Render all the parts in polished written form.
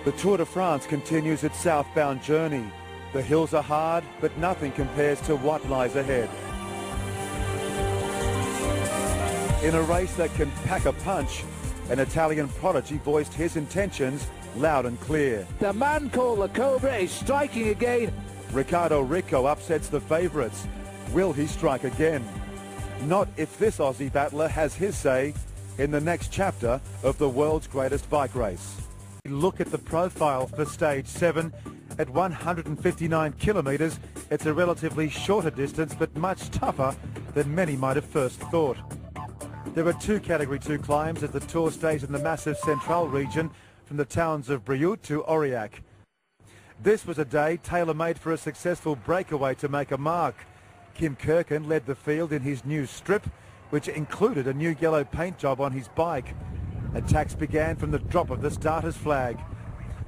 The Tour de France continues its southbound journey. The hills are hard, but nothing compares to what lies ahead. In a race that can pack a punch, an Italian prodigy voiced his intentions loud and clear. The man called the Cobra is striking again. Riccardo Ricco upsets the favourites. Will he strike again? Not if this Aussie battler has his say in the next chapter of the world's greatest bike race. Look at the profile for Stage 7. At 159 kilometres, it's a relatively shorter distance, but much tougher than many might have first thought. There are two Category 2 climbs at the Tour stage in the massive Central region, from the towns of Brioude to Aurillac. This was a day tailor-made for a successful breakaway to make a mark. Kim Kirkin led the field in his new strip, which included a new yellow paint job on his bike. Attacks began from the drop of the starter's flag.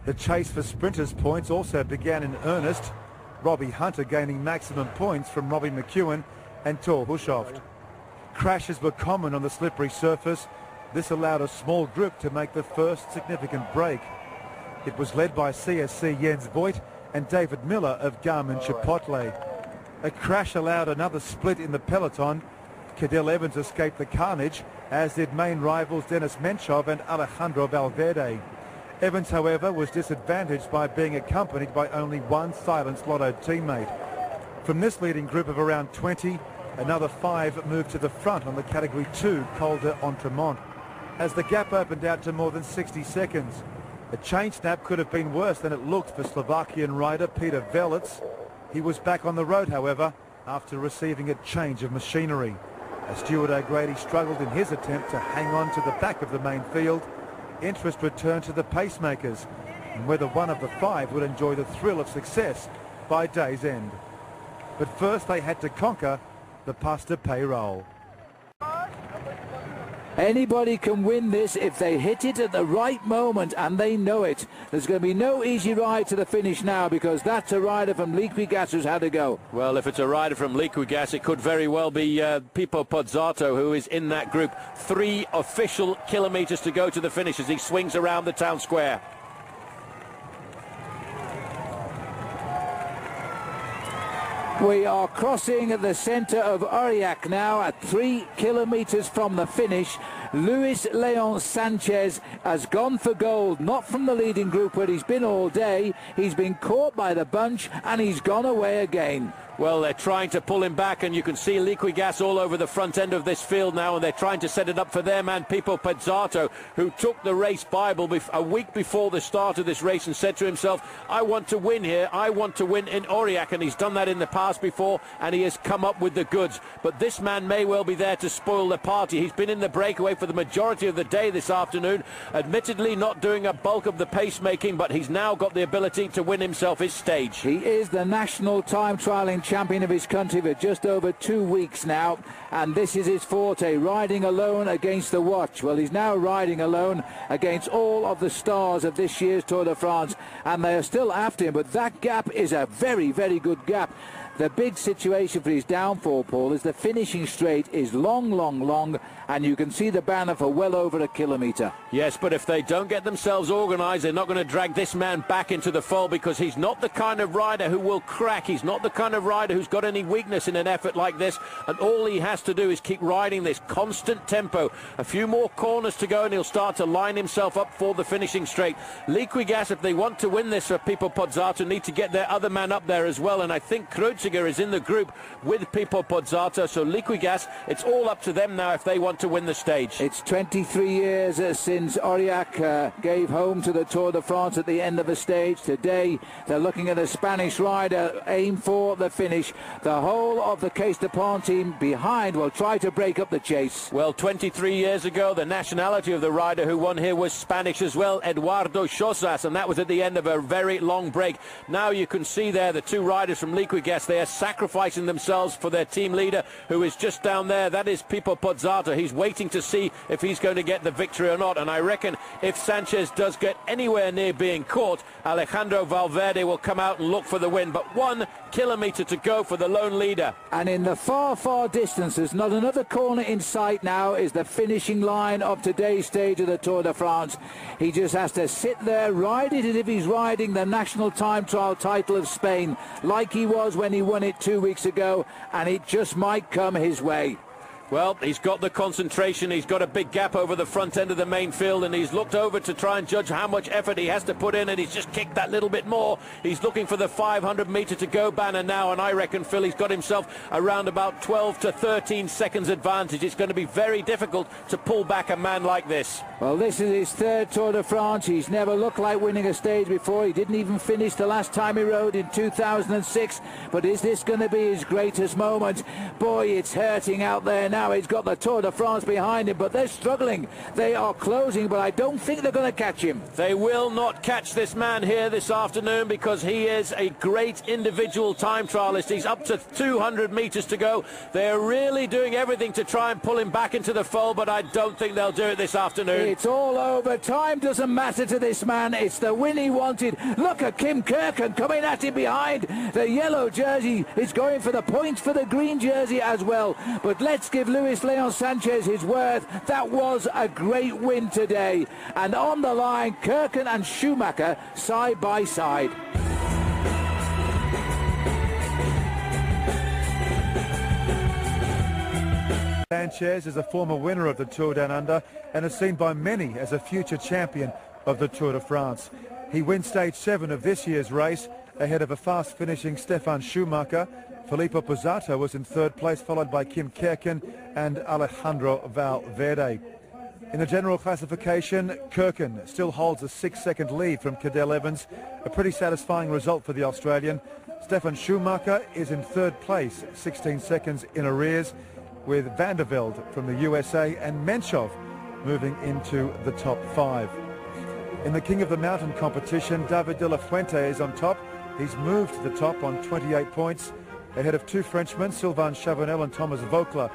The chase for sprinters' points also began in earnest, Robbie Hunter gaining maximum points from Robbie McEwen and Thor Hushovd. Crashes were common on the slippery surface. This allowed a small group to make the first significant break. It was led by CSC Jens Voigt and David Miller of Garmin Chipotle. A crash allowed another split in the peloton. Cadel Evans escaped the carnage, as did main rivals Denis Menchov and Alejandro Valverde. Evans, however, was disadvantaged by being accompanied by only one silenced Lotto teammate. From this leading group of around 20, another 5 moved to the front on the Category 2 Col de Entremont, as the gap opened out to more than 60 seconds. A chain snap could have been worse than it looked for Slovakian rider Peter Velits. He was back on the road, however, after receiving a change of machinery. As Stuart O'Grady struggled in his attempt to hang on to the back of the main field, interest returned to the pacemakers, and whether one of the 5 would enjoy the thrill of success by day's end. But first they had to conquer the Pasta payroll. Anybody can win this if they hit it at the right moment, and they know it. There's going to be no easy ride to the finish now, because that's a rider from Liquigas who's had to go. Well, if it's a rider from Liquigas, it could very well be Pippo Pozzato, who is in that group. 3 official kilometres to go to the finish as he swings around the town square. We are crossing the centre of Aurillac now at 3 kilometres from the finish. Luis Leon Sanchez has gone for gold, not from the leading group where he's been all day. He's been caught by the bunch and he's gone away again. Well, they're trying to pull him back, and you can see Liquigas all over the front end of this field now, and they're trying to set it up for their man Pippo Pozzato, who took the race Bible a week before the start of this race and said to himself, I want to win here, I want to win in Aurillac, and he's done that in the past before, and he has come up with the goods. But this man may well be there to spoil the party. He's been in the breakaway for the majority of the day this afternoon, admittedly not doing a bulk of the pacemaking, but he's now got the ability to win himself his stage. He is the national time trialling champion of his country for just over 2 weeks now, and this is his forte, riding alone against the watch. Well, he's now riding alone against all of the stars of this year's Tour de France, and they are still after him, but that gap is a very, very good gap. The big situation for his downfall, Paul, is the finishing straight is long, long, long, and you can see the banner for well over a kilometre. Yes, but if they don't get themselves organised, they're not going to drag this man back into the fold, because he's not the kind of rider who will crack. He's not the kind of rider who's got any weakness in an effort like this, and all he has to do is keep riding this constant tempo. A few more corners to go and he'll start to line himself up for the finishing straight. Liquigas, if they want to win this for Pippo Pozzato, need to get their other man up there as well, and I think Kreuziger is in the group with Pippo Pozzato, so Liquigas, it's all up to them now if they want to win the stage. It's 23 years since Aurillac gave home to the Tour de France at the end of a stage. Today they're looking at a Spanish rider aim for the finish. The whole of the Case de Pont team behind will try to break up the chase. Well, 23 years ago the nationality of the rider who won here was Spanish as well, Eduardo Chozas, and that was at the end of a very long break. Now you can see there the 2 riders from Liquigas, they They are sacrificing themselves for their team leader, who is just down there. That is Pipo Pozzato. He's waiting to see if he's going to get the victory or not. And I reckon if Sanchez does get anywhere near being caught, Alejandro Valverde will come out and look for the win. But 1 kilometre to go for the lone leader. And in the far, far distance, there's not another corner in sight now, is the finishing line of today's stage of the Tour de France. He just has to sit there, ride it as if he's riding the national time trial title of Spain, like he was when he won it 2 weeks ago, and it just might come his way. Well, he's got the concentration. He's got a big gap over the front end of the main field, and he's looked over to try and judge how much effort he has to put in, and he's just kicked that little bit more. He's looking for the 500-metre to go banner now, and I reckon, Phil, he's got himself around about 12 to 13 seconds advantage. It's going to be very difficult to pull back a man like this. Well, this is his third Tour de France. He's never looked like winning a stage before. He didn't even finish the last time he rode in 2006. But is this going to be his greatest moment? Boy, it's hurting out there now. He's got the Tour de France behind him, but they're struggling. They are closing, but I don't think they're going to catch him. They will not catch this man here this afternoon, because he is a great individual time trialist. He's up to 200 metres to go. They're really doing everything to try and pull him back into the fold, but I don't think they'll do it this afternoon. It's all over. Time doesn't matter to this man. It's the win he wanted. Look at Kim Kirken coming at him behind. The yellow jersey is going for the points for the green jersey as well. But let's give Luis Leon Sanchez his worth. That was a great win today. And on the line, Kirken and Schumacher side by side. Sanchez is a former winner of the Tour Down Under and is seen by many as a future champion of the Tour de France. He wins stage 7 of this year's race ahead of a fast-finishing Stefan Schumacher. Filippo Pozzato was in third place, followed by Kim Kirken and Alejandro Valverde. In the general classification, Kirken still holds a 6-second lead from Cadel Evans, a pretty satisfying result for the Australian. Stefan Schumacher is in third place, 16 seconds in arrears, with Van der Velde from the USA and Menchov moving into the top 5. In the King of the Mountain competition, David de la Fuente is on top. He's moved to the top on 28 points, ahead of 2 Frenchmen, Sylvain Chavanel and Thomas Vauclair.